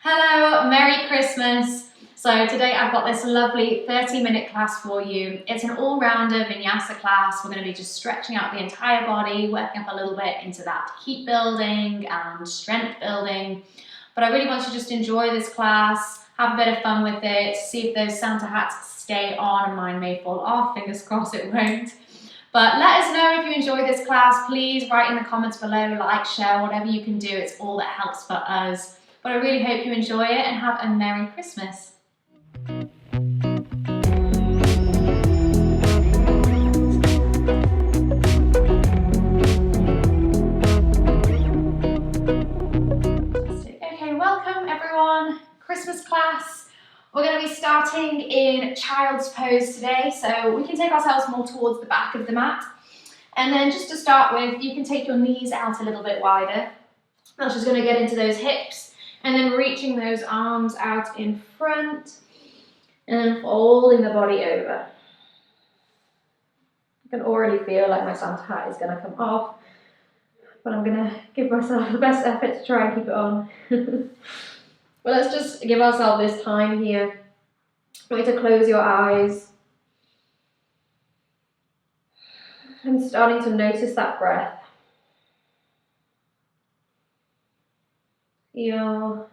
Hello, Merry Christmas. So today I've got this lovely 30-minute class for you. It's an all-rounder vinyasa class. We're going to be just stretching out the entire body, working up a little bit into that heat building and strength building. But I really want you to just enjoy this class, have a bit of fun with it, see if those Santa hats stay on and mine may fall off. Fingers crossed it won't. But let us know if you enjoy this class. Please write in the comments below, like, share, whatever you can do. It's all that helps for us. But I really hope you enjoy it and have a Merry Christmas. Okay, welcome everyone. Christmas class. We're going to be starting in Child's Pose today, so we can take ourselves more towards the back of the mat. And then just to start with, you can take your knees out a little bit wider. That's just going to get into those hips. And then reaching those arms out in front and then folding the body over. I can already feel like my Santa hat is going to come off, but I'm going to give myself the best effort to try and keep it on. But let's just give ourselves this time here. I want you to close your eyes and starting to notice that breath. You're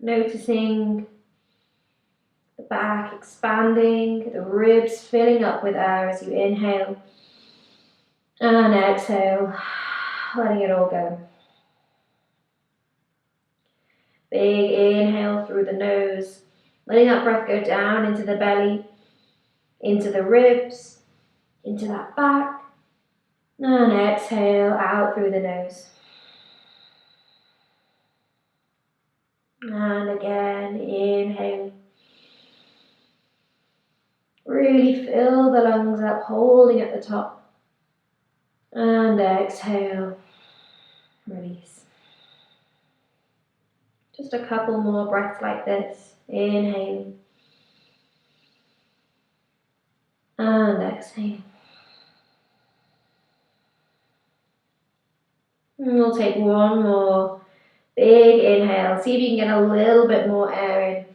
noticing the back expanding, the ribs filling up with air as you inhale and exhale, letting it all go. Big inhale through the nose, letting that breath go down into the belly, into the ribs, into that back, and exhale out through the nose. And again, inhale. Really fill the lungs up, holding at the top. And exhale, release. Just a couple more breaths like this. Inhale. And exhale. And we'll take one more. Big inhale. See if you can get a little bit more air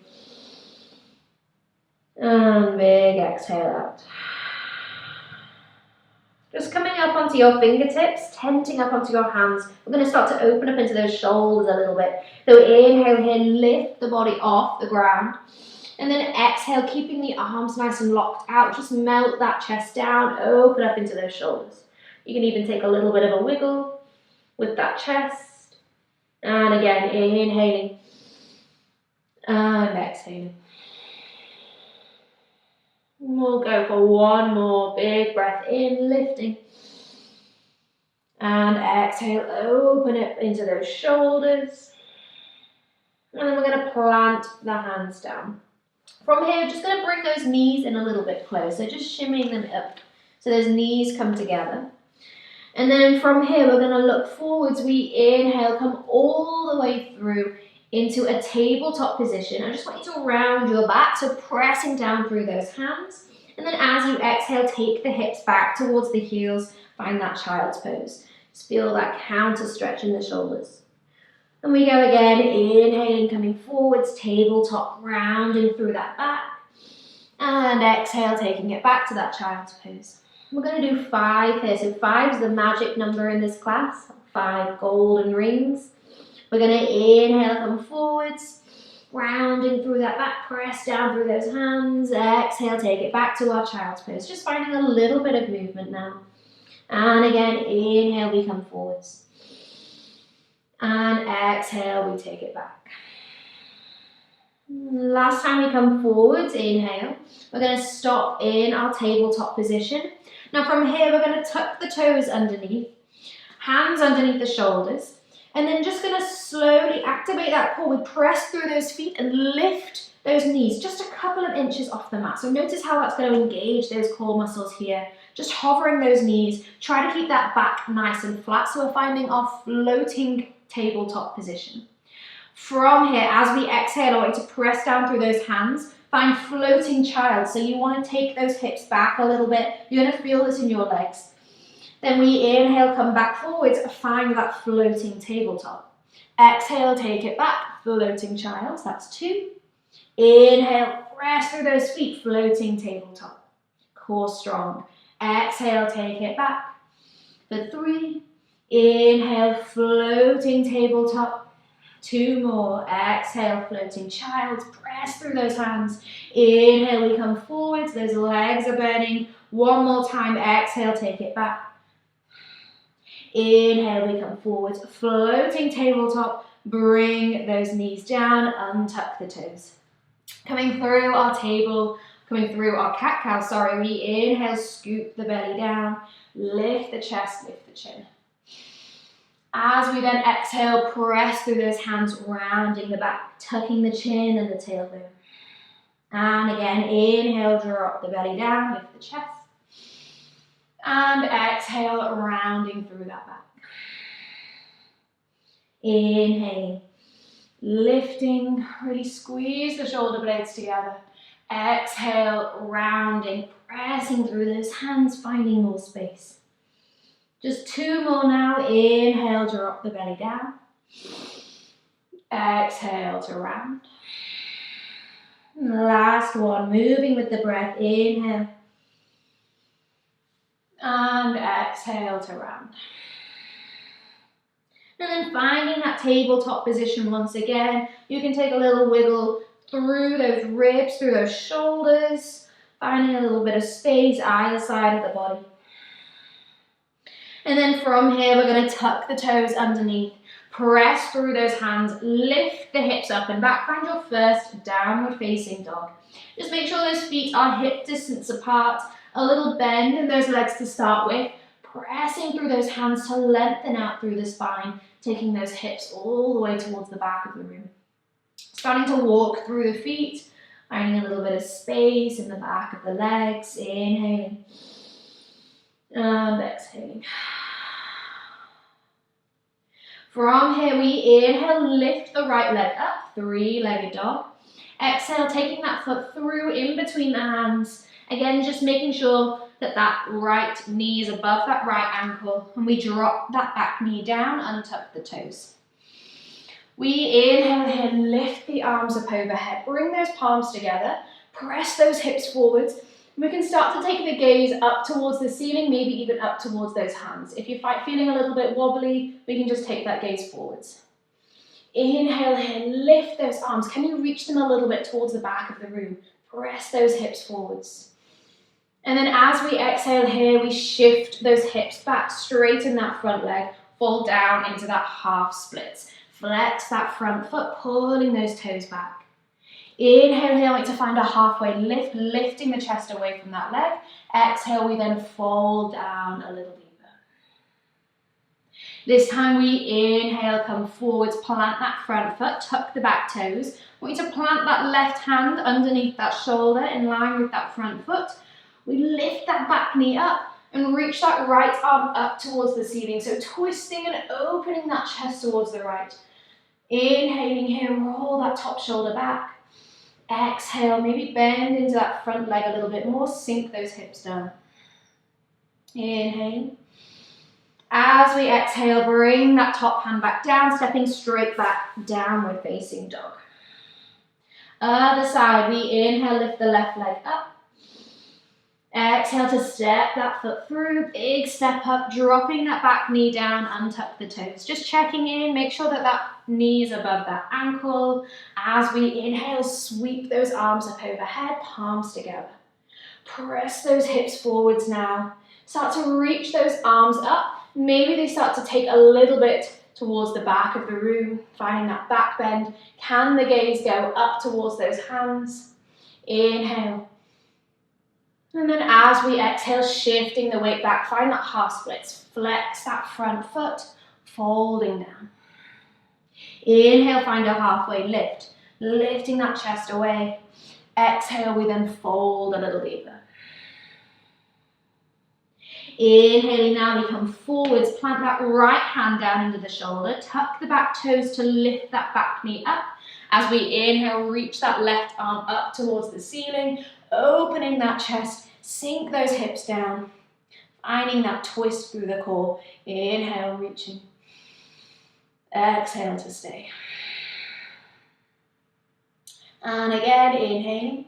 in. And big exhale out. Just coming up onto your fingertips, tenting up onto your hands. We're going to start to open up into those shoulders a little bit. So inhale here, lift the body off the ground. And then exhale, keeping the arms nice and locked out. Just melt that chest down, open up into those shoulders. You can even take a little bit of a wiggle with that chest. And again, inhaling and exhaling. We'll go for one more big breath in, lifting. And exhale, open it into those shoulders. And then we're going to plant the hands down. From here, just going to bring those knees in a little bit closer, just shimmying them up so those knees come together. And then from here, we're going to look forwards. We inhale, come all the way through into a tabletop position. I just want you to round your back, so pressing down through those hands. And then as you exhale, take the hips back towards the heels, find that child's pose. Just feel that counter stretch in the shoulders. And we go again, inhaling, coming forwards, tabletop, rounding through that back. And exhale, taking it back to that child's pose. We're going to do 5 here. So 5 is the magic number in this class. 5 golden rings. We're going to inhale, come forwards, rounding through that back, press down through those hands. Exhale, take it back to our child's pose. Just finding a little bit of movement now. And again, inhale, we come forwards. And exhale, we take it back. Last time we come forwards, inhale. We're going to stop in our tabletop position. Now from here, we're going to tuck the toes underneath, hands underneath the shoulders, and then just going to slowly activate that core. We press through those feet and lift those knees just a couple of inches off the mat. So notice how that's going to engage those core muscles here. Just hovering those knees. Try to keep that back nice and flat. So we're finding our floating tabletop position. From here, as we exhale, I want you to press down through those hands. Find floating child. So you want to take those hips back a little bit. You're going to feel this in your legs. Then we inhale, come back forwards, find that floating tabletop. Exhale, take it back. floating child, that's 2. Inhale, press through those feet, floating tabletop. Core strong. Exhale, take it back. For 3, inhale, floating tabletop. 2 more. Exhale, floating child. Press through those hands. Inhale, we come forwards. Those legs are burning. 1 more time. Exhale, take it back. Inhale, we come forwards. Floating tabletop. Bring those knees down. Untuck the toes. Coming through our table, coming through our cat-cow, sorry. We inhale, scoop the belly down. Lift the chest, lift the chin. As we then exhale, press through those hands, rounding the back, tucking the chin and the tailbone. And again, inhale, drop the belly down, lift the chest. And exhale, rounding through that back. Inhaling, lifting, really squeeze the shoulder blades together. Exhale, rounding, pressing through those hands, finding more space. Just 2 more now. Inhale, drop the belly down. Exhale to round. Last one, moving with the breath. Inhale. And exhale to round. And then finding that tabletop position once again. You can take a little wiggle through those ribs, through those shoulders, finding a little bit of space either side of the body. And then from here, we're going to tuck the toes underneath, press through those hands, lift the hips up and back. Find your first downward facing dog. Just make sure those feet are hip distance apart, a little bend in those legs to start with, pressing through those hands to lengthen out through the spine, taking those hips all the way towards the back of the room. Starting to walk through the feet, finding a little bit of space in the back of the legs, inhaling and exhaling. From here, we inhale, lift the right leg up, 3-legged dog. Exhale, taking that foot through in between the hands. Again, just making sure that that right knee is above that right ankle, and we drop that back knee down, untuck the toes. We inhale here, lift the arms up overhead, bring those palms together, press those hips forwards. We can start to take the gaze up towards the ceiling, maybe even up towards those hands. If you're feeling a little bit wobbly, we can just take that gaze forwards. Inhale here, lift those arms. Can you reach them a little bit towards the back of the room? Press those hips forwards. And then as we exhale here, we shift those hips back, straighten that front leg, fall down into that half split. Flex that front foot, pulling those toes back. Inhale here, I want to find a halfway lift, lifting the chest away from that leg. Exhale, we then fall down a little deeper. This time we inhale, come forwards, plant that front foot, tuck the back toes. I want you to plant that left hand underneath that shoulder in line with that front foot. We lift that back knee up and reach that right arm up towards the ceiling. So twisting and opening that chest towards the right. Inhaling here, roll that top shoulder back. Exhale, maybe bend into that front leg a little bit more, sink those hips down. Inhale. As we exhale, bring that top hand back down, stepping straight back, downward facing dog. Other side, we inhale, lift the left leg up. Exhale to step that foot through, big step up, dropping that back knee down, untuck the toes. Just checking in, make sure that that knee is above that ankle. As we inhale, sweep those arms up overhead, palms together. Press those hips forwards now. Start to reach those arms up. Maybe they start to take a little bit towards the back of the room, finding that back bend. Can the gaze go up towards those hands? Inhale. And then as we exhale, shifting the weight back, find that half splits. Flex that front foot, folding down. Inhale, find a halfway lift, lifting that chest away. Exhale, we then fold a little deeper. Inhaling now, we come forwards, plant that right hand down into the shoulder, tuck the back toes to lift that back knee up. As we inhale, reach that left arm up towards the ceiling, opening that chest, sink those hips down, finding that twist through the core. Inhale, reaching. Exhale to stay. And again, inhaling.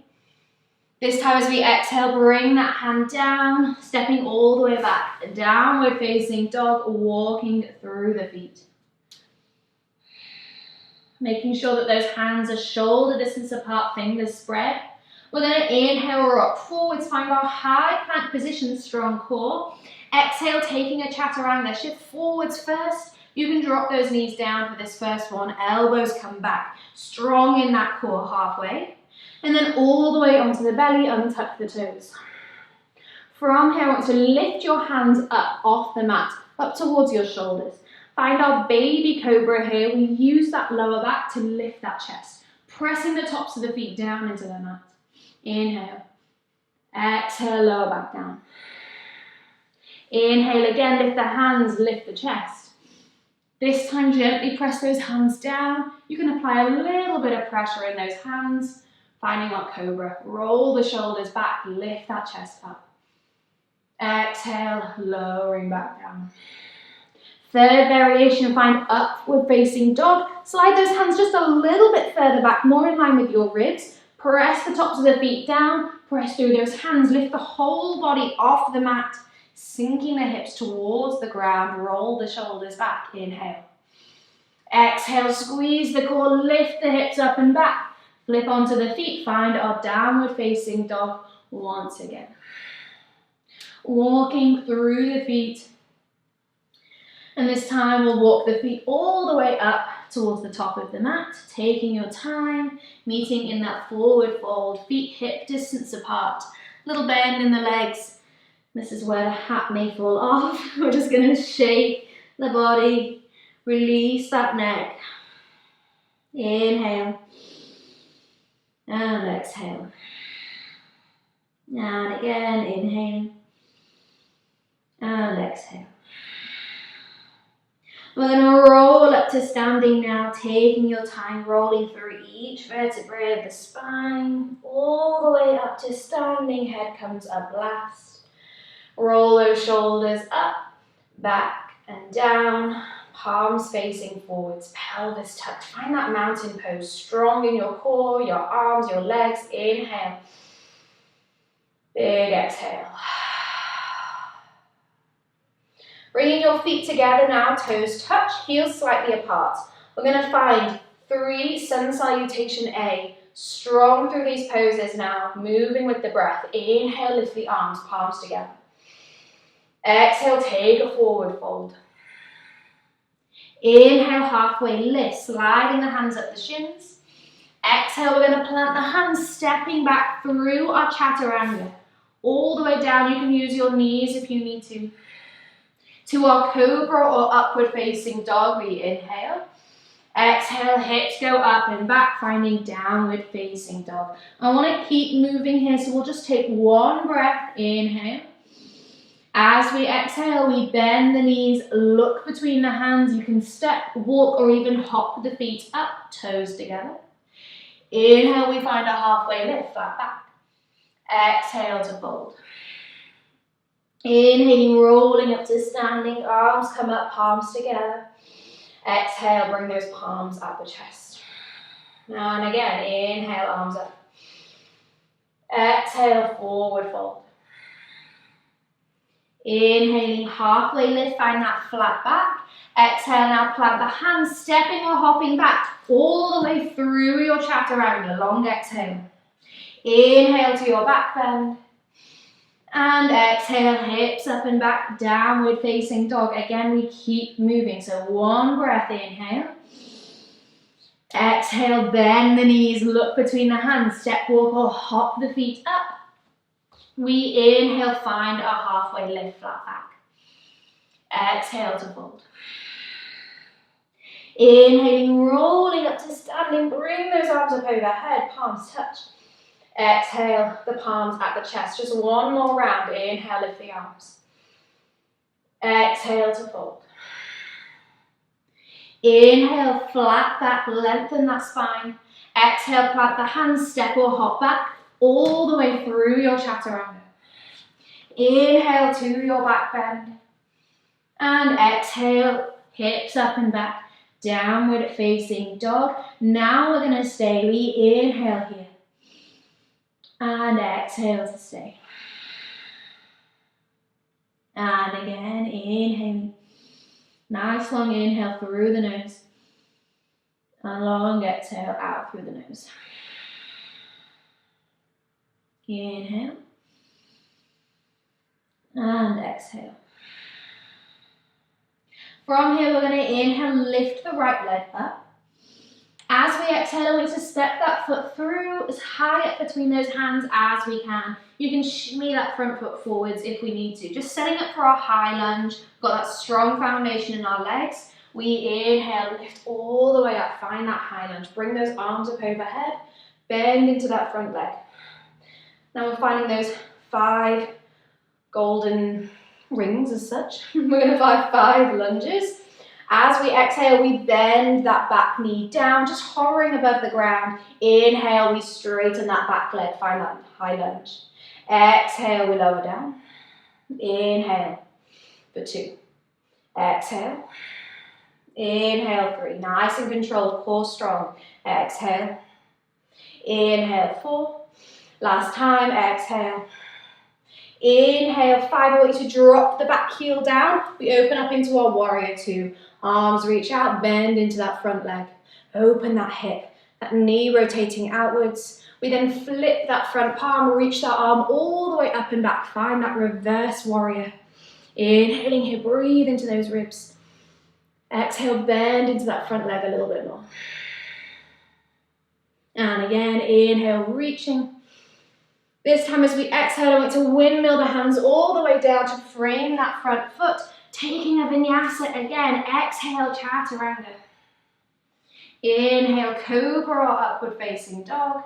This time as we exhale, bring that hand down, stepping all the way back. Downward facing dog, walking through the feet. Making sure that those hands are shoulder distance apart, fingers spread. We're going to inhale, rock forwards, find our high plank position, strong core. Exhale, taking a chaturanga, shift forwards first. You can drop those knees down for this first one. Elbows come back, strong in that core halfway. And then all the way onto the belly, untuck the toes. From here, I want to lift your hands up off the mat, up towards your shoulders. Find our baby cobra here. We use that lower back to lift that chest, pressing the tops of the feet down into the mat. Inhale. Exhale, lower back down. Inhale again, lift the hands, lift the chest. This time, gently press those hands down. You can apply a little bit of pressure in those hands. Finding our cobra, roll the shoulders back, lift that chest up. Exhale, lowering back down. Third variation, find upward facing dog. Slide those hands just a little bit further back, more in line with your ribs. Press the tops of the feet down, press through those hands, lift the whole body off the mat, sinking the hips towards the ground, roll the shoulders back, inhale. Exhale, squeeze the core, lift the hips up and back. Flip onto the feet, find our downward facing dog once again. Walking through the feet. And this time we'll walk the feet all the way up towards the top of the mat, taking your time, meeting in that forward fold, feet hip distance apart, little bend in the legs. This is where the hat may fall off. We're just going to shake the body, release that neck. Inhale. And exhale. And again, inhale. And exhale. We're going to roll up to standing now, taking your time, rolling through each vertebrae of the spine, all the way up to standing. Head comes up last. Roll those shoulders up, back and down. Palms facing forwards, pelvis tucked. Find that mountain pose, strong in your core, your arms, your legs. Inhale. Big exhale. Bringing your feet together now, toes touch, heels slightly apart. We're going to find 3 sun salutation A. Strong through these poses now, moving with the breath. Inhale, lift the arms, palms together. Exhale, take a forward fold. Inhale, halfway lift, sliding the hands up the shins. Exhale, we're going to plant the hands, stepping back through our chaturanga. All the way down, you can use your knees if you need to. To our cobra or upward facing dog, we inhale. Exhale, hips go up and back, finding downward facing dog. I want to keep moving here, so we'll just take one breath, inhale. As we exhale, we bend the knees, look between the hands. You can step, walk, or even hop the feet up, toes together. Inhale, we find a halfway lift, flat back. Exhale to fold. Inhaling, rolling up to standing, arms come up, palms together. Exhale, bring those palms up the chest. And again, inhale, arms up. Exhale, forward fold. Inhaling, halfway lift, find that flat back. Exhale, now plant the hands, stepping or hopping back all the way through your chaturanga. Long exhale. Inhale to your back bend. And exhale, hips up and back, downward facing dog. Again, we keep moving. So one breath, inhale. Exhale, bend the knees, look between the hands, step, walk or hop the feet up. We inhale, find a halfway lift, flat back. Exhale to fold. Inhaling, rolling up to standing, bring those arms up overhead, palms touch. Exhale, the palms at the chest. Just one more round. Inhale, lift the arms. Exhale to fold. Inhale, flat back, lengthen that spine. Exhale, plant the hands, step or hop back all the way through your chaturanga. Inhale to your back bend. And exhale, hips up and back. downward facing dog. Now we're going to stay. We inhale here and exhale to stay. And again, inhaling. Nice long inhale through the nose. And long exhale out through the nose. Inhale. And exhale. From here, we're going to inhale, lift the right leg up. As we exhale, we're going to step that foot through as high up between those hands as we can. You can shimmy that front foot forwards if we need to. Just setting up for our high lunge. Got that strong foundation in our legs. We inhale, lift all the way up. Find that high lunge. Bring those arms up overhead. Bend into that front leg. Now we're finding those 5 golden rings as such. We're going to find 5 lunges. As we exhale, we bend that back knee down, just hovering above the ground. Inhale, we straighten that back leg, find that high lunge. Exhale, we lower down. Inhale for 2. Exhale. Inhale, 3. Nice and controlled, core strong. Exhale. Inhale, 4. Last time, exhale. Inhale, 5. I want you to drop the back heel down. We open up into our warrior 2. Arms reach out, bend into that front leg. Open that hip, that knee rotating outwards. We then flip that front palm, reach that arm all the way up and back. Find that reverse warrior. Inhaling here, breathe into those ribs. Exhale, bend into that front leg a little bit more. And again, inhale, reaching. This time as we exhale, I want to windmill the hands all the way down to frame that front foot. Taking a vinyasa again. Exhale, chaturanga. Inhale, cobra or upward facing dog.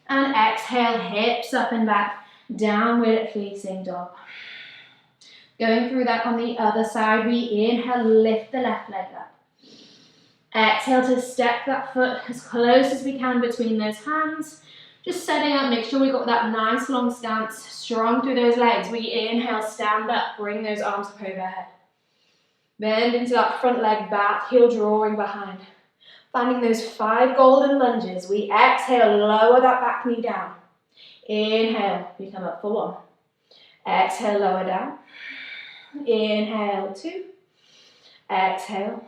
And exhale, hips up and back, downward facing dog. Going through that on the other side, we inhale, lift the left leg up. Exhale to step that foot as close as we can between those hands. Just setting up, make sure we've got that nice long stance, strong through those legs. We inhale, stand up, bring those arms up overhead. Bend into that front leg back, heel drawing behind. Finding those 5 golden lunges. We exhale, lower that back knee down. Inhale, we come up for 1. Exhale, lower down. Inhale, 2. Exhale.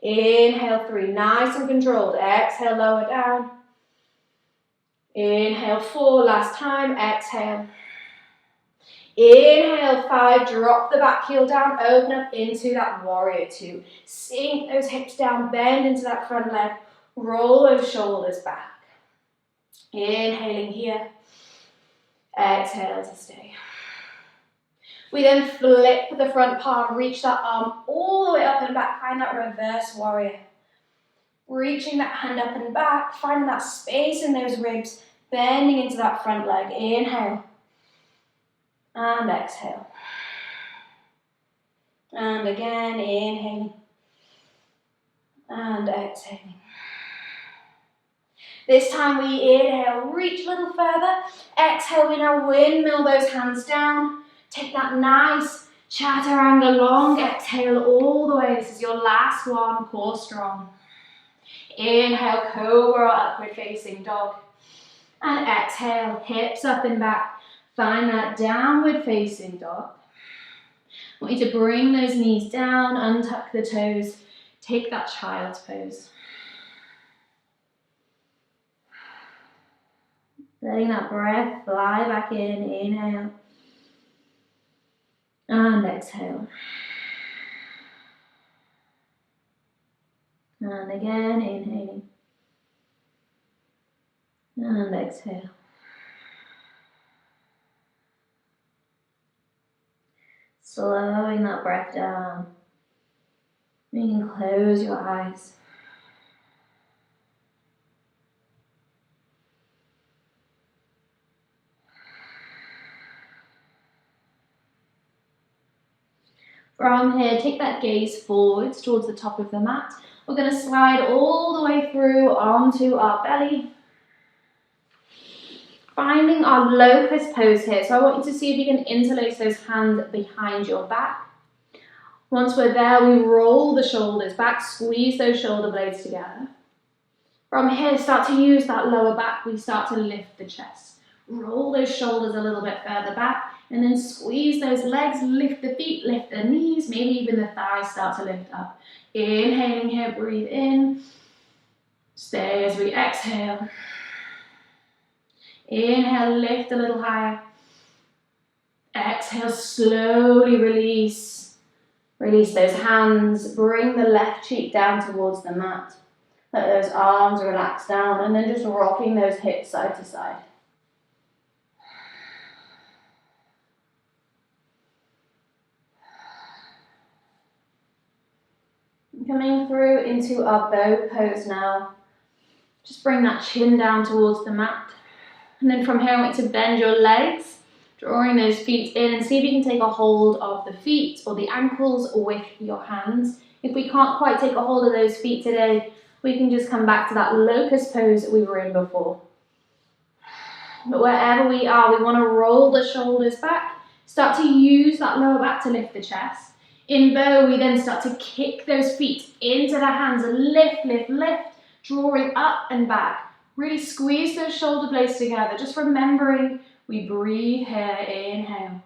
Inhale, 3. Nice and controlled. Exhale, lower down. Inhale, 4. Last time. Exhale. Inhale, 5. Drop the back heel down. Open up into that warrior 2. Sink those hips down. Bend into that front leg. Roll those shoulders back. Inhaling here. Exhale to stay. We then flip the front palm. Reach that arm all the way up and back. Find that reverse warrior. Reaching that hand up and back. Finding that space in those ribs. Bending into that front leg. Inhale. And exhale. And again, inhaling. And exhaling. This time we inhale, reach a little further. Exhale, we now windmill those hands down. Take that nice chaturanga, long exhale all the way. This is your last one, core strong. Inhale, cobra, upward facing dog. And exhale, hips up and back. Find that downward facing dog. I want you to bring those knees down, untuck the toes, take that child's pose. Letting that breath fly back in, inhale. And exhale. And again, inhaling. And exhale. Slowing that breath down. You can close your eyes. From here, take that gaze forwards towards the top of the mat. We're going to slide all the way through onto our belly. Finding our locust pose here. So I want you to see if you can interlace those hands behind your back. Once we're there, we roll the shoulders back, squeeze those shoulder blades together. From here, start to use that lower back. We start to lift the chest. Roll those shoulders a little bit further back, and then squeeze those legs, lift the feet, lift the knees, maybe even the thighs start to lift up. Inhaling here, breathe in. Stay as we exhale. Inhale, lift a little higher. Exhale, slowly release. Release those hands, bring the left cheek down towards the mat. Let those arms relax down, and then just rocking those hips side to side. Coming through into our bow pose now. Just bring that chin down towards the mat. And then from here, I want you to bend your legs, drawing those feet in, and see if you can take a hold of the feet or the ankles with your hands. If we can't quite take a hold of those feet today, we can just come back to that locust pose that we were in before. But wherever we are, we want to roll the shoulders back, start to use that lower back to lift the chest. In bow, we then start to kick those feet into the hands and lift, lift, lift, drawing up and back. Really squeeze those shoulder blades together, just remembering we breathe here, inhale.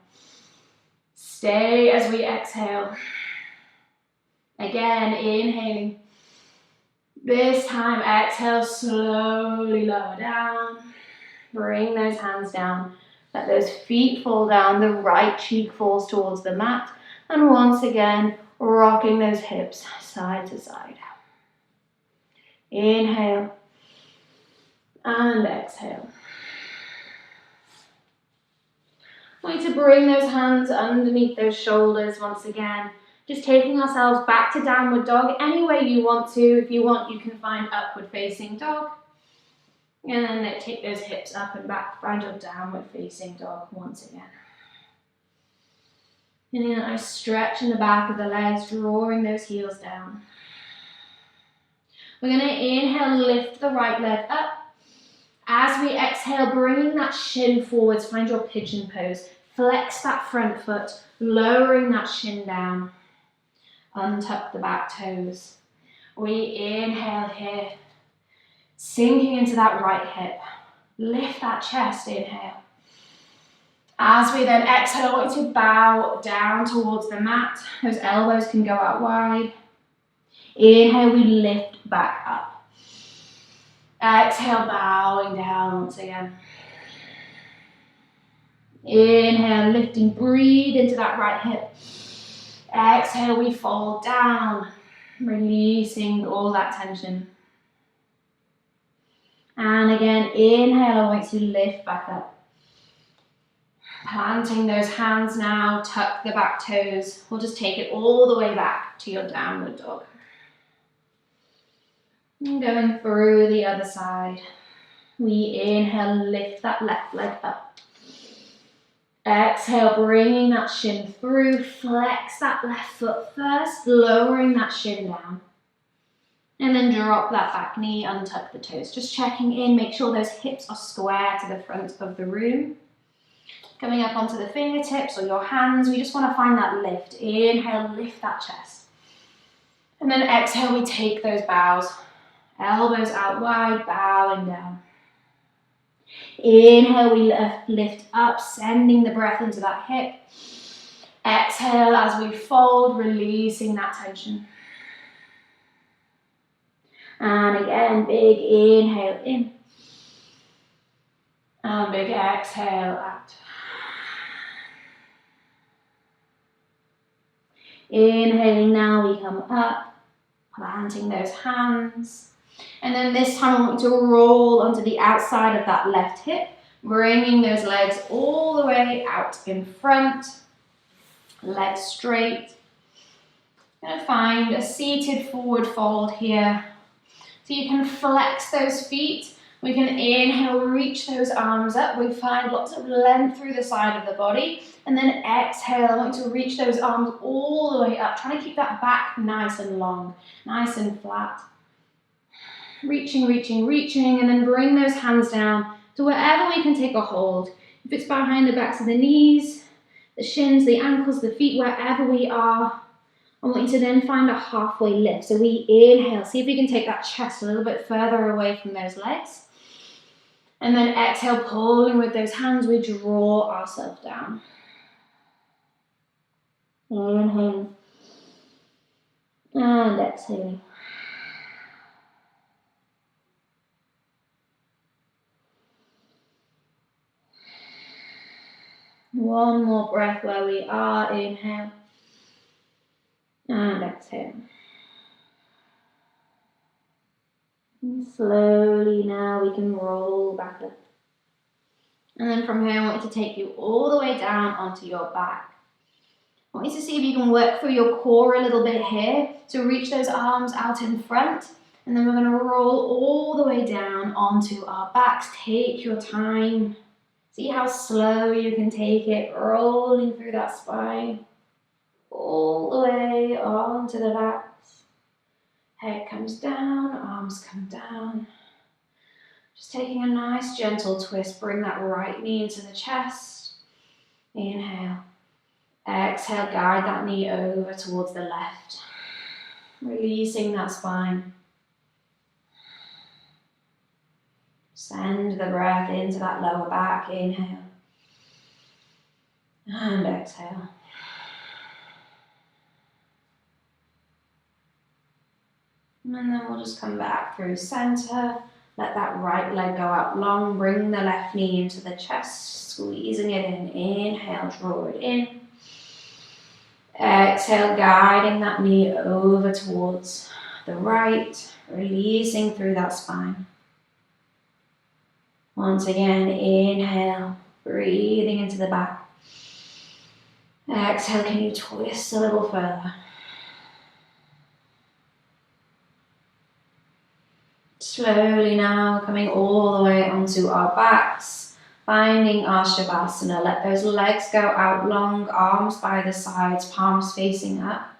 Stay as we exhale. Again, inhaling. This time, exhale, slowly lower down. Bring those hands down. Let those feet fall down. The right cheek falls towards the mat. And once again, rocking those hips side to side. Inhale. And exhale. I want you to bring those hands underneath those shoulders once again. Just taking ourselves back to downward dog any way you want to. If you want, you can find upward facing dog. And then take those hips up and back. Find your downward facing dog once again. And then a nice stretch in the back of the legs, drawing those heels down. We're going to inhale, lift the right leg up. As we exhale, bringing that shin forwards, find your pigeon pose. Flex that front foot, lowering that shin down. Untuck the back toes. We inhale here, sinking into that right hip. Lift that chest, inhale. As we then exhale, I want you to bow down towards the mat. Those elbows can go out wide. Inhale, we lift back up. Exhale, bowing down once again. Inhale, lifting, breathe into that right hip. Exhale, we fall down, releasing all that tension. And again, inhale, I want you to lift back up. Planting those hands now, tuck the back toes. We'll just take it all the way back to your downward dog. And going through the other side. We inhale, lift that left leg up. Exhale, bringing that shin through. Flex that left foot first, lowering that shin down. And then drop that back knee, untuck the toes. Just checking in, make sure those hips are square to the front of the room. Coming up onto the fingertips or your hands, we just want to find that lift. Inhale, lift that chest. And then exhale, we take those bows. Elbows out wide, bowing down. Inhale, we lift up, sending the breath into that hip. Exhale as we fold, releasing that tension. And again, big inhale in. And big exhale out. Inhaling now, we come up, planting those hands. And then this time I want you to roll onto the outside of that left hip, bringing those legs all the way out in front, legs straight. I'm going to find a seated forward fold here. So you can flex those feet. We can inhale, reach those arms up. We find lots of length through the side of the body. And then exhale, I want you to reach those arms all the way up. Trying to keep that back nice and long, nice and flat. Reaching, reaching, reaching, and then bring those hands down to wherever we can take a hold. If it's behind the backs of the knees, the shins, the ankles, the feet, wherever we are, I want you to then find a halfway lift. So we inhale, see if we can take that chest a little bit further away from those legs. And then exhale, pulling with those hands, we draw ourselves down. Inhaling. And exhaling. One more breath where we are. Inhale. And exhale. And slowly now we can roll back up. And then from here, I want you to take you all the way down onto your back. I want you to see if you can work through your core a little bit here. So reach those arms out in front. And then we're going to roll all the way down onto our backs. Take your time. See how slow you can take it, rolling through that spine. All the way onto the backs. Head comes down, arms come down. Just taking a nice gentle twist. Bring that right knee into the chest. Inhale. Exhale, guide that knee over towards the left. Releasing that spine. Send the breath into that lower back. Inhale. And exhale. And then we'll just come back through center. Let that right leg go out long. Bring the left knee into the chest. Squeezing it in. Inhale, draw it in. Exhale, guiding that knee over towards the right. Releasing through that spine. Once again, inhale. Breathing into the back. Exhale, can you twist a little further? Slowly now coming all the way onto our backs, finding our Shavasana. Let those legs go out long, arms by the sides, palms facing up.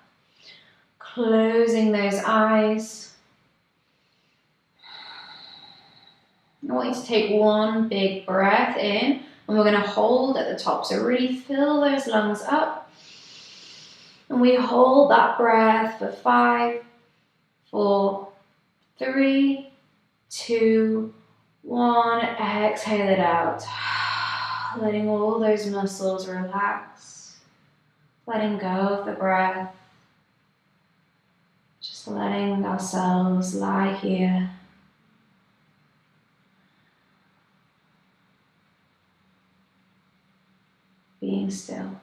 Closing those eyes. I want you to take one big breath in, and we're going to hold at the top. So really fill those lungs up. And we hold that breath for 5, 4, 3, 2, 1. Exhale it out. Letting all those muscles relax. Letting go of the breath. Just letting ourselves lie here. Being still.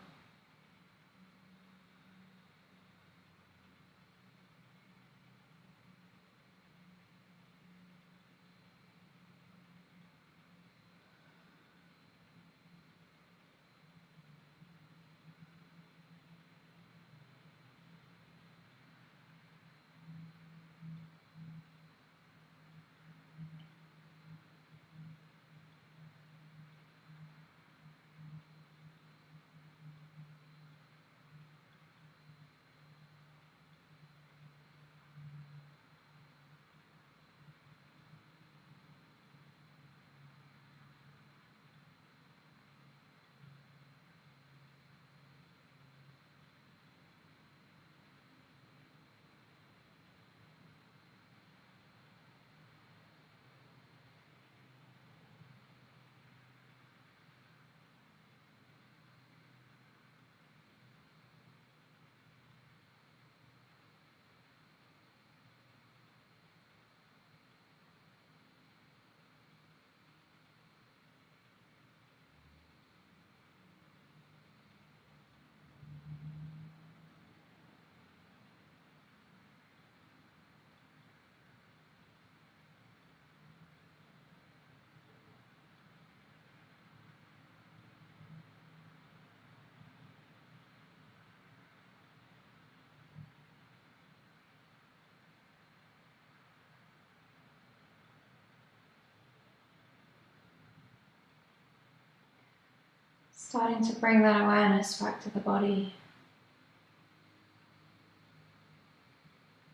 Starting to bring that awareness back to the body.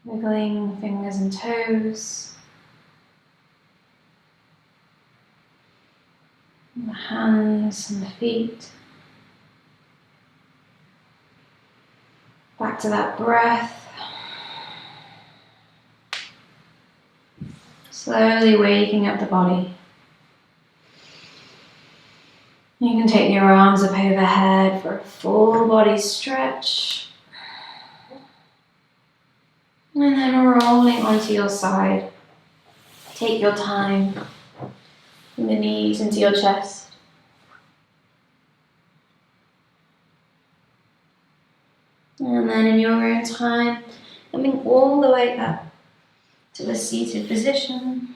Wiggling fingers and toes. And the hands and the feet. Back back to that breath. Slowly waking up the body. You can take your arms up overhead for a full body stretch. And then rolling onto your side. Take your time. From the knees into your chest. And then in your own time, coming all the way up to a seated position.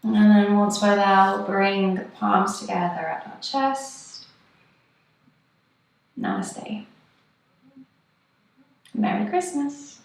And then once we're there, we'll bring the palms together at our chest. Namaste. Merry Christmas.